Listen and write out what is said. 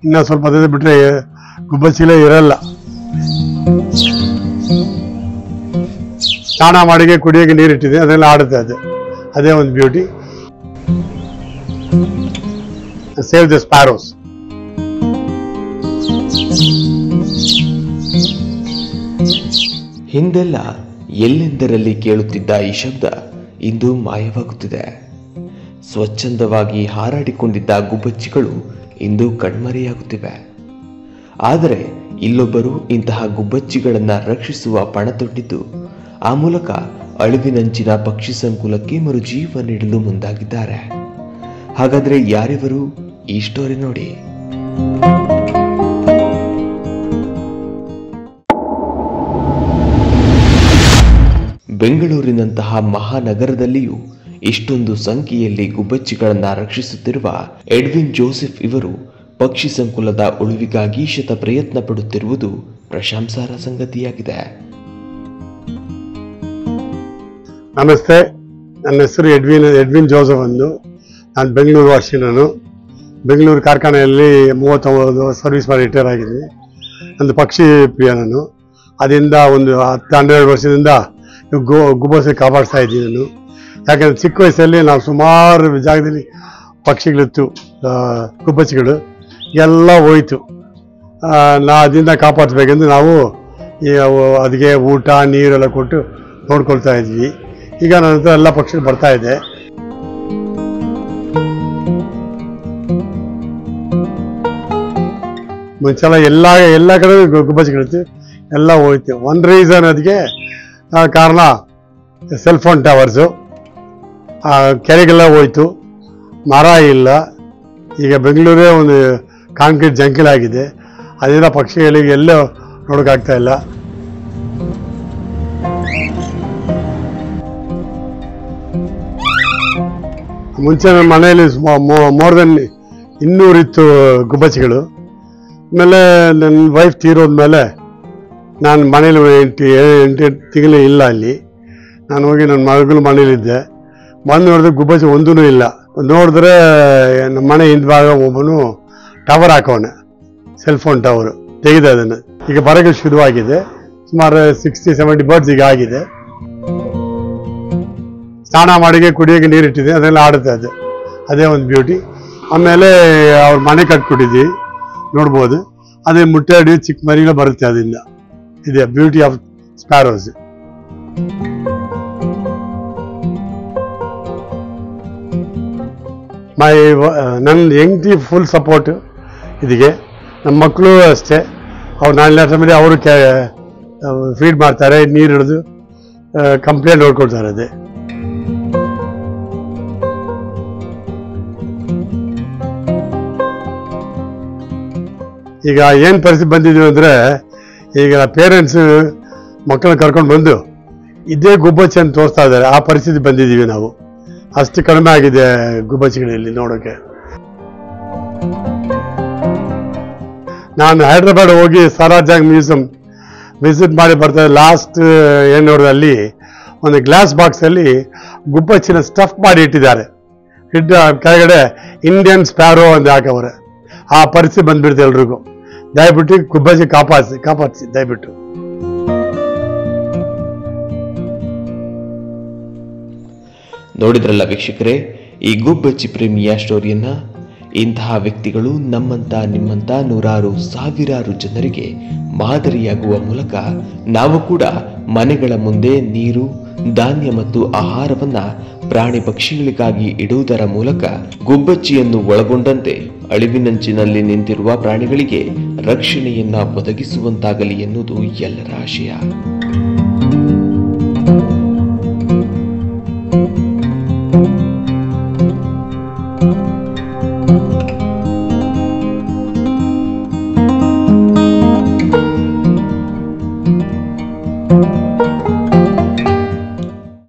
ಇನ್ನು ಸ್ವಲ್ಪ ದಿನ ಬಿಟ್ಟರೆ ಗುಬ್ಬಚ್ಚಿಗಳೇ ಇರಲ್ಲ. ಸ್ನಾನ ಮಾಡಿಗೆ ಕುಡಿಯೋಕೆ ನೀರಿಟ್ಟಿದೆ, ಅದೆಲ್ಲ ಆಡುತ್ತೆ. ಅದೇ ಒಂದು ಬ್ಯೂಟಿ. Save the sparrows. ಹಿಂದೆಲ್ಲ ಎಲ್ಲೆಂದರಲ್ಲಿ ಕೇಳುತ್ತಿದ್ದ ಈ ಶಬ್ದ ಇಂದು ಮಾಯವಾಗುತ್ತಿದೆ. ಸ್ವಚ್ಛಂದವಾಗಿ ಹಾರಾಡಿಕೊಂಡಿದ್ದ ಗುಬ್ಬಚ್ಚಿಗಳು ಇಂದು ಕಣ್ಮರೆಯಾಗುತ್ತಿವೆ. ಆದರೆ ಇಲ್ಲೊಬ್ಬರು ಇಂತಹ ಗುಬ್ಬಚ್ಚಿಗಳನ್ನು ರಕ್ಷಿಸುವ ಪಣ ತೊಟ್ಟಿದ್ದು, ಆ ಮೂಲಕ ಅಳಿವಿನಂಚಿನ ಪಕ್ಷಿ ಸಂಕುಲಕ್ಕೆ ಮರುಜೀವ ನೀಡಲು ಮುಂದಾಗಿದ್ದಾರೆ. ಹಾಗಾದ್ರೆ ಯಾರಿವರು? ಈ ಸ್ಟೋರಿ ನೋಡಿ. ಬೆಂಗಳೂರಿನಂತಹ ಮಹಾನಗರದಲ್ಲಿಯೂ ಇಷ್ಟೊಂದು ಸಂಖ್ಯೆಯಲ್ಲಿ ಗುಬ್ಬಚ್ಚಿಗಳನ್ನು ರಕ್ಷಿಸುತ್ತಿರುವ ಎಡ್ವಿನ್ ಜೋಸೆಫ್ ಇವರು ಪಕ್ಷಿ ಸಂಕುಲದ ಉಳಿವಿಗಾಗಿ ಶತ ಪ್ರಯತ್ನ ಪಡುತ್ತಿರುವುದು ಪ್ರಶಂಸಾರ್ಹ ಸಂಗತಿಯಾಗಿದೆ. ನಮಸ್ತೆ, ನನ್ನ ಹೆಸರು ಎಡ್ವಿನ್ ಜೋಸೆಫ್ ಎಂದು. ನಾನು ಬೆಂಗಳೂರು ವಾಸಿಯನು. ಬೆಂಗಳೂರು ಕಾರ್ಖಾನೆಯಲ್ಲಿ 39 ಸರ್ವಿಸ್ ಮಾಡಿ ರಿಟೈರ್ ಆಗಿದ್ದೀನಿ. ಒಂದು ಪಕ್ಷಿ ಪ್ರಿಯ ನಾನು. ಅದರಿಂದ ಒಂದು 10-12 ವರ್ಷದಿಂದ ಗುಬ್ಬಚ್ಚಿ ಕಾಪಾಡ್ತಾ ಇದ್ದೀನಿ ನಾನು. ಯಾಕಂದರೆ ಚಿಕ್ಕ ವಯಸ್ಸಲ್ಲಿ ನಾವು ಸುಮಾರು ಜಾಗದಲ್ಲಿ ಪಕ್ಷಿಗಳಿತ್ತು, ಗುಬ್ಬಚ್ಚಿಗಳು ಎಲ್ಲ ಹೋಯ್ತು. ಅದರಿಂದ ಕಾಪಾಡಿಸ್ಬೇಕೆಂದು ನಾವು ಅದಕ್ಕೆ ಊಟ ನೀರೆಲ್ಲ ಕೊಟ್ಟು ನೋಡ್ಕೊಳ್ತಾ ಇದ್ವಿ. ಈಗ ನನ್ನ ಹತ್ರ ಎಲ್ಲ ಪಕ್ಷಿಗಳು ಬರ್ತಾ ಇದೆ. ಮುಂಚೆಲ್ಲ ಎಲ್ಲ ಕಡೆ ಗುಬ್ಬಚ್ಚಿಗಳಿತ್ತು, ಎಲ್ಲ ಹೋಯ್ತು. ಒಂದು ರೀಸನ್ ಅದಕ್ಕೆ ಕಾರಣ ಸೆಲ್ ಫೋನ್ ಟವರ್ಸು, ಕೆರೆಗೆಲ್ಲ ಹೋಯ್ತು, ಮರ ಇಲ್ಲ. ಈಗ ಬೆಂಗಳೂರೇ ಒಂದು ಕಾಂಕ್ರೀಟ್ ಜಂಕಲ್ ಆಗಿದೆ. ಅದರಿಂದ ಪಕ್ಷಿಗಳಿಗೆ ಎಲ್ಲೋ ನೋಡೋಕ್ಕಾಗ್ತಾ ಇಲ್ಲ. ಮುಂಚೆ ನನ್ನ ಮನೆಯಲ್ಲಿ ಮೋರ್ ದೆನ್ 200 ಇತ್ತು ಗುಬ್ಬಚ್ಚಿಗಳು. ಆಮೇಲೆ ನನ್ನ ವೈಫ್ ತೀರೋದ್ಮೇಲೆ ನಾನು ಮನೇಲಿ 8 ತಿಂಗಳು ಇಲ್ಲ ಅಲ್ಲಿ. ನಾನು ಹೋಗಿ ನನ್ನ ಮಗಳು ಮನೇಲಿದ್ದೆ. ಬಂದು ನೋಡಿದ್ರೆ ಗುಬ್ಬಚ್ಚಿ ಒಂದೂ ಇಲ್ಲ. ನೋಡಿದ್ರೆ ನಮ್ಮ ಮನೆ ಹಿಂದ್ಭಾಗ ಒಬ್ಬನು ಟವರ್ ಹಾಕೋನೆ, ಸೆಲ್ ಫೋನ್ ಟವರು ತೆಗೆದ. ಅದನ್ನು ಈಗ ಬರೋಕ್ಕೆ ಶುರುವಾಗಿದೆ. ಸುಮಾರು 60-70 ಬರ್ಡ್ಸ್ ಈಗ ಆಗಿದೆ. ಸ್ನಾನ ಮಾಡಿಗೆ ಕುಡಿಯೋಕೆ ನೀರಿಟ್ಟಿದೆ, ಅದೆಲ್ಲ ಆಡುತ್ತೆ. ಅದೇ ಒಂದು ಬ್ಯೂಟಿ. ಆಮೇಲೆ ಅವ್ರ ಮನೆ ಕಟ್ಕೊಟ್ಟಿದ್ವಿ, ನೋಡ್ಬೋದು. ಅದೇ ಮುಟ್ಟಾಡಿ ಚಿಕ್ಕ ಮರಿಗಳು ಬರುತ್ತೆ. ಅದರಿಂದ ಇದೆ ಬ್ಯೂಟಿ ಆಫ್ ಸ್ಪ್ಯಾರೋಸ್. ನನ್ನ ಹೆಂಡತಿ ಫುಲ್ ಸಪೋರ್ಟ್ ಇದಕ್ಕೆ. ನಮ್ಮ ಮಕ್ಕಳು ಅಷ್ಟೇ. ಅವ್ರು ನಾಳೆ ಟೈಮಲ್ಲಿ ಅವರು ಫೀಡ್ ಮಾಡ್ತಾರೆ, ನೀರು ಹಿಡಿದು ಕಂಪ್ಲೇಂಟ್ ನೋಡ್ಕೊಳ್ತಾರೆ. ಅದೇ ಈಗ ಏನು ಪರಿಸ್ಥಿತಿ ಬಂದಿದ್ದೀವಿ ಅಂದರೆ, ಈಗ ಪೇರೆಂಟ್ಸು ಮಕ್ಕಳನ್ನ ಕರ್ಕೊಂಡು ಬಂದು ಇದೇ ಗುಬ್ಬಚ್ಚಿ ಅಂತ ತೋರಿಸ್ತಾ ಇದ್ದಾರೆ. ಆ ಪರಿಸ್ಥಿತಿ ಬಂದಿದ್ದೀವಿ ನಾವು. ಅಷ್ಟು ಕಡಿಮೆ ಆಗಿದೆ ಗುಬ್ಬಚ್ಚಿಗಳಲ್ಲಿ ನೋಡೋಕ್ಕೆ. ನಾನು ಹೈದ್ರಾಬಾದ್ ಹೋಗಿ ಸಾರಾಜಾಗ್ ಮ್ಯೂಸಿಯಂ ವಿಸಿಟ್ ಮಾಡಿ ಬರ್ತಾ ಲಾಸ್ಟ್ ಏನು ನೋಡಿದೆ, ಅಲ್ಲಿ ಒಂದು ಗ್ಲಾಸ್ ಬಾಕ್ಸಲ್ಲಿ ಗುಬ್ಬಚ್ಚಿನ ಸ್ಟಫ್ ಮಾಡಿ ಇಟ್ಟಿದ್ದಾರೆ. ಕೆಳಗಡೆ ಇಂಡಿಯನ್ ಸ್ಪ್ಯಾರೋ ಅಂತ ಹಾಕವ್ರೆ. ಆ ಪರಿಸ್ಥಿತಿ ಬಂದ್ಬಿಡ್ತು ಎಲ್ರಿಗೂ. ದಯವಿಟ್ಟು ಗುಬ್ಬಚ್ಚಿ ಕಾಪಾಡಿಸಿ ದಯವಿಟ್ಟು. ನೋಡಿದ್ರಲ್ಲ ವೀಕ್ಷಕರೇ, ಈ ಗುಬ್ಬಚ್ಚಿ ಪ್ರೇಮಿಯ ಸ್ಟೋರಿಯನ್ನ. ಇಂತಹ ವ್ಯಕ್ತಿಗಳು ನಮ್ಮಂತ ನಿಮ್ಮಂತ ನೂರಾರು ಸಾವಿರಾರು ಜನರಿಗೆ ಮಾದರಿಯಾಗುವ ಮೂಲಕ ನಾವು ಕೂಡ ಮನೆಗಳ ಮುಂದೆ ನೀರು, ಧಾನ್ಯ ಮತ್ತು ಆಹಾರವನ್ನ ಪ್ರಾಣಿ ಪಕ್ಷಿಗಳಿಗಾಗಿ ಇಡುವುದರ ಮೂಲಕ ಗುಬ್ಬಚ್ಚಿಯನ್ನು ಒಳಗೊಂಡಂತೆ ಅಳಿವಿನಂಚಿನಲ್ಲಿ ನಿಂತಿರುವ ಪ್ರಾಣಿಗಳಿಗೆ ರಕ್ಷಣೆಯನ್ನ ಒದಗಿಸುವಂತಾಗಲಿ ಎನ್ನುವುದು ಎಲ್ಲರ ಆಶಯ.